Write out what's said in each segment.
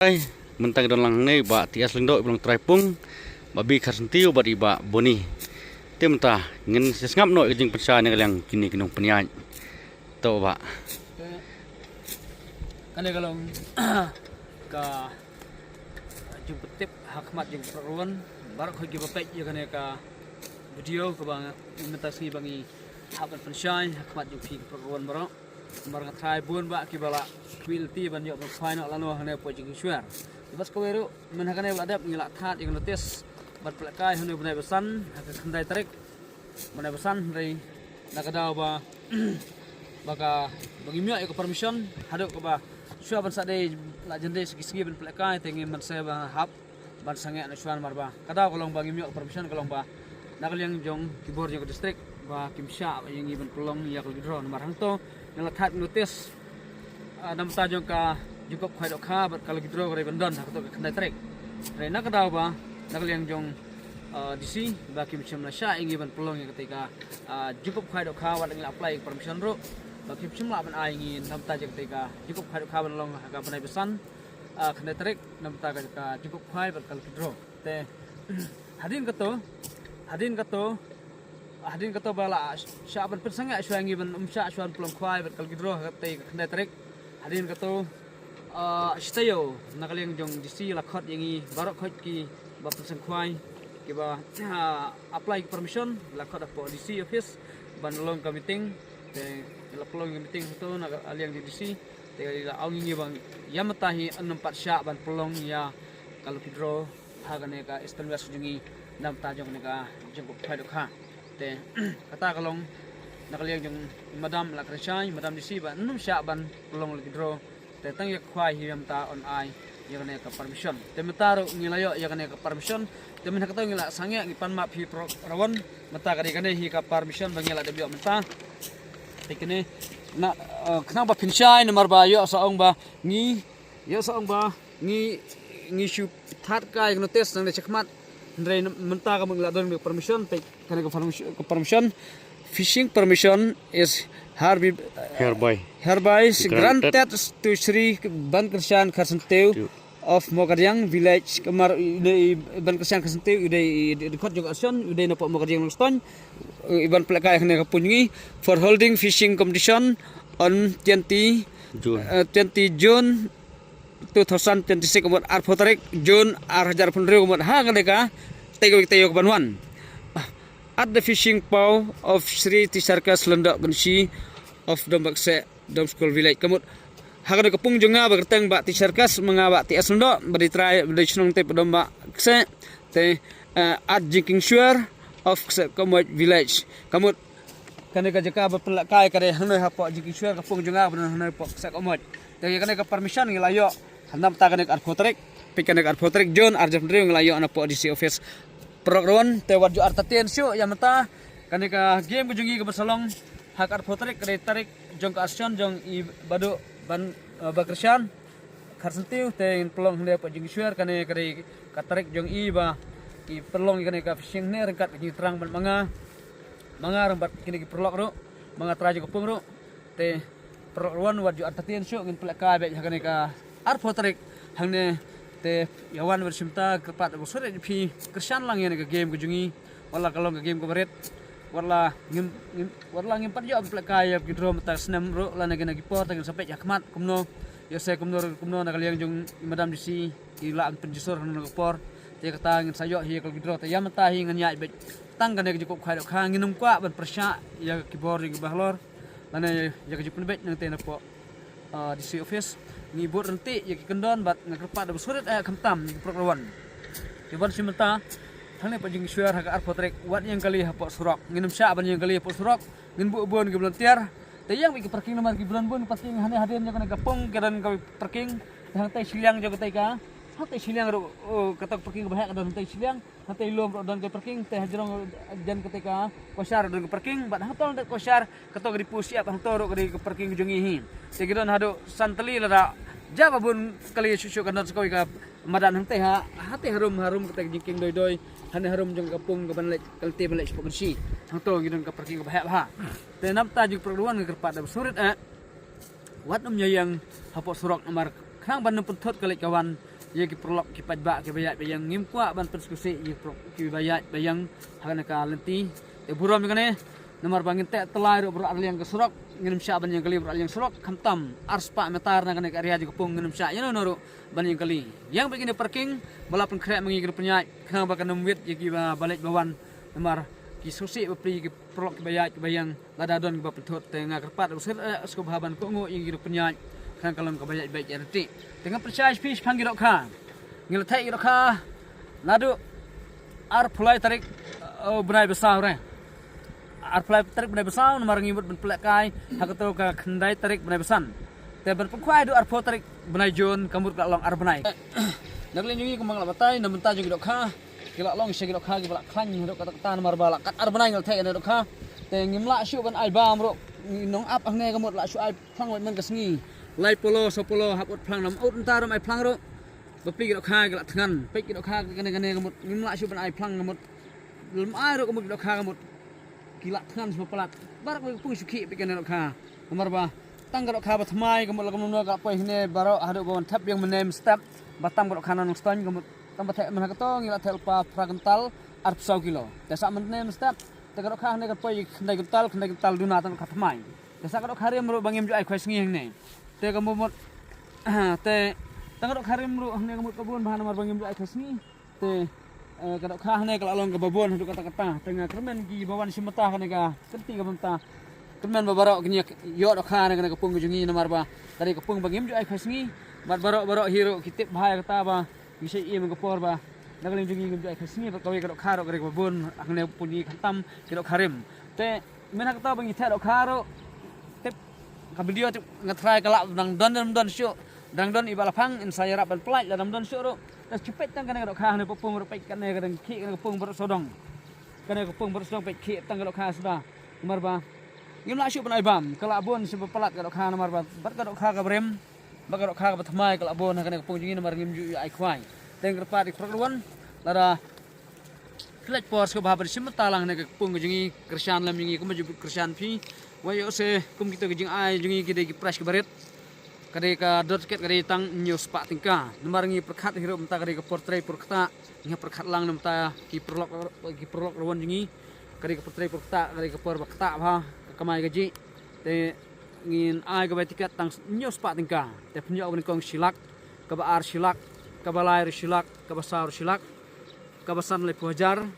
Ay, mentang don lang ne ba tias lengdo belum tripung babi karsentiu ba iba boni. Tim ta ngin sesngap no jing pensa ne yang kini kinung penian. To ba. Kani kalong ka jemput tip hakmat jeng perluan barak hoji bapek ya kani ka video ka bang imitasi bangi hapan pensyai hakmat jeng pi perluan barak marang trai bun ba ki bala quality ban yo final lanu hane po jeng syuar bas ko weru men hakane adap ngila that yang notis bat pelakai hane bunai besan hak kandai tarik bunai besan dari nakadaw ba baka bagi miak ko permission hadok ko ba syua ban sade la jende segi-segi ban pelakai tengi man saya ba hap ban sange na syuan marba kadaw kolong bagi miak permission kolong ba nakal yang jong kibor jong distrik ba kimsya yang iban kolong ya kal gidro marang to nalatat notis nam ta jong ka jukop khai dok kha bat kal gidro kare bandon hak to kandai tarik re nakadaw ba nakal yang jong DC baki macam Malaysia ingin ban pelong yang ketika cukup khai dok kha wat apply permission ro baki macam ban ingin nam ta ketika cukup khai dok kha ban long ka banai pesan kena tarik nam ta ka cukup khai bat kal kidro te hadin kato bala sya ban persanga sya ingin ban umsya sya pelong khai bat kal kidro te kena tarik hadin kato stayo nakaling jong DC lakhot yangi barok khot ki ba persang khai kiba apply permission lakot apo DC office ban long ka meeting te la pelong meeting to na aliang di DC te la awing bang yamatahi 64 sya ban pelong ya kalau kidro hagane ka istilwas jungi nam ta jong ka jengko phai dokha te kata kalong nakaliang jong madam la krachai madam DC ban num sya ban pelong la kidro te tang yak khwai hiam ta on ai yakane ka permission te metaro ngilayo yakane ka permission temen hakato ngila sange ngipan ma phi pro rawon mata kane hi ka permission bangila de bio mata tekene na khna ba phinshai nomor ba yo saong ba ngi shu that kai no test nang chekmat ndre menta ka mangla don permission te kane ka permission fishing permission is hereby granted to Sri Ban Krishan Kharsantew of Mokaryang village kamar iban kesang kesentiu udai dekat juga asion udai napa Mokaryang Loston iban pelakai kena kapungi for holding fishing competition on 20 June 2026 kamar arpotarik June 2025 kamar ha kaneka tayo banwan at the fishing pow of Sri Tisarka Selendak Bensi of Dombakse Domskol village kamar hakan kapung jonga berteng bak ti sarkas mengawak ti asndo beri try beri senong te pedomba kse te at drinking sure of komod village kamut kane ka jaka bapelak kai kare hanoi hapo drinking sure kapung jonga benar hanoi pok kse komod te kane ka permission ngilayo handam ta kane arfotrek pikane arfotrek John arjam dri ngilayo ana po DC office program te waju artatien syu yamata kane ka game kujungi ke bersalong hak arfotrek kare tarik jong ka asion jong i badu ban bakrasyan Kharsantew te pelong hande pa jing syuar kane kare katarik jong i ba i pelong kane ka fishing ne rengkat ni terang ban manga rembat kini ki perlok ro manga traje kopung ro te perluan waju artatien syu ngin pelaka be kane ka arfotarik hangne te yawan bersimta kepat sore pi kersan lang ya ke game kujungi wala kalau ke game ko beret wala ngim pat yo pelaka ya kidro mata senam ro lana gena gipor tangan sampai yakmat kumno ya saya kumno na kaliang jong madam DC ila an penjusur hanu gipor te kata ngin sayo hi kal kidro te ya mata hi ngan ya be tang gana jukop khai dok khang nginum kwa ban persya ya kibor ring bahlor lana ya kejupun bet nang te na po DC office ni bot renti ya kendon bat ngakerpat da surat kamtam ni program kiban simenta thane pa jing syuar hak arpotrek wat yang kali hapo surok nginum sya ban yang kali hapo surok ngin bu bon ke volunteer te yang ki parking nomor ki bulan bon pasti hane haden jo kana gapong kedan ka parking hang tai siliang jo tai ka hate siliang ro katak parking bahak don tai siliang hate lom don ke parking te hajrong jan ketika kosar don ke parking bat hatol de kosar katok di pusiap hatol ro ke parking jongi hi te gidon hado santeli lada jaba bun kali susu kan sekoi ka madan hang teh hate harum ketek jingking doi hane harum jong kapung ka banlek kalte banlek spokensi hang to gidon ka parking ka bahak bah te napta jing perluan ngerpat da surit wat yang hapo surok nomor khang ban pentot kali kawan ye ki prolog ki pajba ki bayat bayang ngim kwa ban persekusi ye pro ki bayat bayang hakan ka lenti te buram ngane nomor bangin te telai ro beral yang kesurok ngim sya ban yang kali beral yang surok khamtam arspa metar na kane area ji kepung ngim sya no ro ban yang kali yang begini parking balapan krek mengi penyai khang ba kanum wit ye ki balik bawan nomor ki susi bepri ki prolog ki bayat bayang lada don ki bapethot te ngakerpat usir sko bahaban ko ngo ye ki penyai khang kalon ka bayat baik reti dengan percaya fish panggil dok kha ngil thai dok kha nadu ar pulai tarik benai besar re ar pulai tarik benai besar nomor ngibut ben pelak kai hak to ka khandai tarik benai besan te ben pengkhwai du ar pho tarik benai jon kamut ka long ar benai nak len jungi kumang la batai nam ta jungi dok kha kila long se dok kha ki bala khlan dok ka ta nomor bala kat ar benai ngil thai dok kha te ngimla syu kan ai bam ro nong ap ang ne kamut la syu ai phang men ka sngi lai polo sopolo haput plang nam ut entar mai plang ro bepli dok kha gala thangan pek dok kha kene gamut ngimla syu ban ai plang gamut lum ai ro gamut dok kha gamut gila thangan semua pelat barak mai pung sukhi pe kene dok kha nomor ba tang dok kha ba thmai gamut la gamut ga pai hne baro hadu bon thap yang menem step batam dok kha non ston gamut tam ba the man ka to ngila thel pa pragental ar 1 kilo desa menem step te dok kha hne ka pai khandai gental duna tan kha thmai desa dok kha rem ro bangem ju ai khoi sngi hne te kamu mot te tangok harim ru hne kamu kabun bahan mar bangim ai khasni te kadok kha hne kala long ka babon hu kata kata tengah kermen gi bawan simata hne ka kenti ka banta kermen babaro knya yo dok kha hne ka pung jungi nomor ba dari ka pung bangim ai khasni baro hero kitip bahaya kata ba bisa iya mengkapor ba nagaling jungi ngim ai khasni ba kawi kadok kha ro ka babon hne punyi khantam kadok harim te mena kata bangi the dok kha ro ka video tu ngatrai kala dang don syu dang don ibala phang in saya rap ban plai la dang don syu ro tas cepet tang kana kha ne popung ro pek kana kadang ki kana popung ber sodong kana popung ber sodong pek ki tang kha sudah nomor ba ngim la syu ban ai bam kala bon se pelat kana kha nomor ba bat kana kha ka brem ba kana kha ka thmai kala bon kana popung jingi nomor ngim ju ai khwai teng kerpa di program lara flat pors ko babar sim talang ne popung jingi kersan lam jingi ko maju kersan phi wayo se kum kita gejing ai jungi kide ki price baret kade ka dot ket kade tang news pak tingka nomor ngi perkhat hiro menta kade ka portrait perkata ngi perkhat lang nemta ki prolog rawon jungi kade ka portrait perkata kade ka por bakta ba kamai gaji te ngin ai ka tiket tang news pak tingka te punyo ben kong silak ka ba ar silak ka ba lair silak ka ba saur silak ka ba san le pojar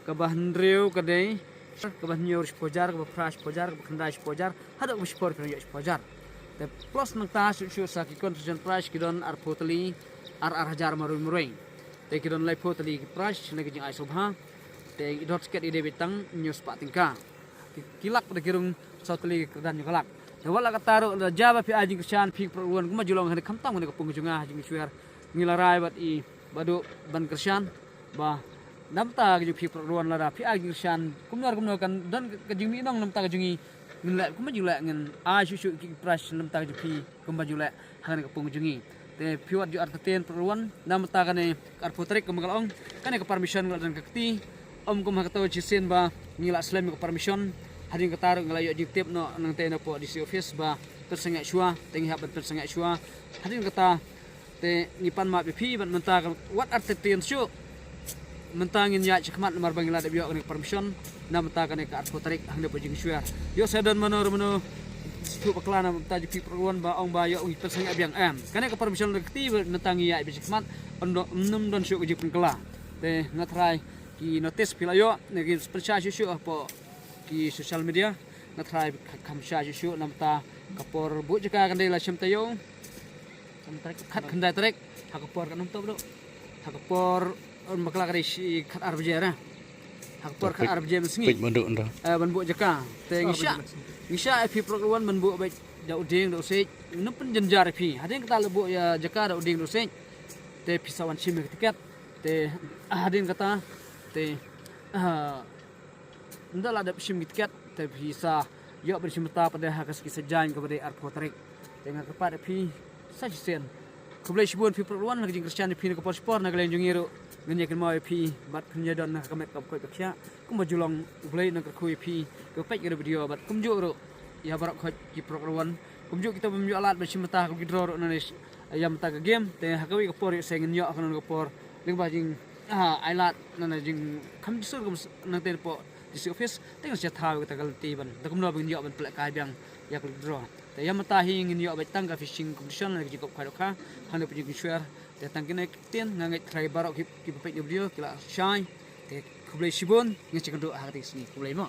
ka ba hendreu kade kabah nyor spojar kabah prash spojar kabah khandai spojar hada kabah spor kan yo spojar te plus nang ta shu sa ki conversion price kidon ar potli ar hajar maru muroi te kidon lai potli ki price nagi jing ai sobha te idot sket ide betang news pa tingka kilak pada kirung sautli kedan kalak te wala kataro da jaba pi ajing keshan pi perluan kuma julong hane khamtang ne kapung junga jing suar ngilarai bat i badu ban keshan ba namta ke jupi perluan lara pi agi shan kumnar kan dan ke jing minong namta ke jungi ngila kuma jula ngen a shu ki price namta ke jupi kuma jula han ke pung jungi te piwat ju artaten perluan namta kane arpotrik kumagalong kane ke permission dan kekti kum hakato jisen ba ngila slam ke permission hading kataru ngala yo jiktip no nang te no po di office ba tersengak shua tengi habat tersengak shua hading kata te ngipan ma pi ban menta what artaten shu mentangin ya cekmat nomor bangila de biok ni permission na mentakan ka arpotarik hangde pojing syuar yo sedan menur stu baklana menta ji perluan ba ong ba yo ngi persang abiang am kane ka permission rekti mentangi ya cekmat ondo num don syu ji pengkela te ngatrai ki notice pilayo negi percaya syu apa ki social media ngatrai kamsha syu namta kapor bu jeka kandai la syamtayo kamtarik khat khandai tarik hakapor kanum to bro hakapor makla kare si khat arbjera hakpor khat arbjem sngi pek banduk nda banbu jaka te ngisha fi program banbu baik da uding do se nupen jenjar fi hadin kata lebu ya jaka da uding do se te pisawan sim tiket te hadin kata te ndala da sim tiket te bisa yo bersimta pada hakas kisajan kepada arpotarik dengan kepada fi sajisen kublai shibun fi program lagi kristian fi ke paspor na galen jungiro ngenya kan mau pi bat kunya don nak kamet kap koi bakya kum bajulong ulai nak koi pi ke pek ke video bat kum ju ro ya barak koi ki program kum ju kita memju alat bersimta kum gidro ro nanis ayam ta game te hakawi ko por sengin yo kan ko por ling ba jing ailat nana jing kham sur ko nang ten po di office te ko sia thaw ko tagal ti ban da kum no bin yo ban plek kai biang yak draw te ayam ta hi ngin yo ba tang ka fishing competition na ji ko khai kha hanu pi jing share te tang kene ten ngangai try barok ki pe video kila shine te kublai shibon ngi chikando ha ti sini kublai mo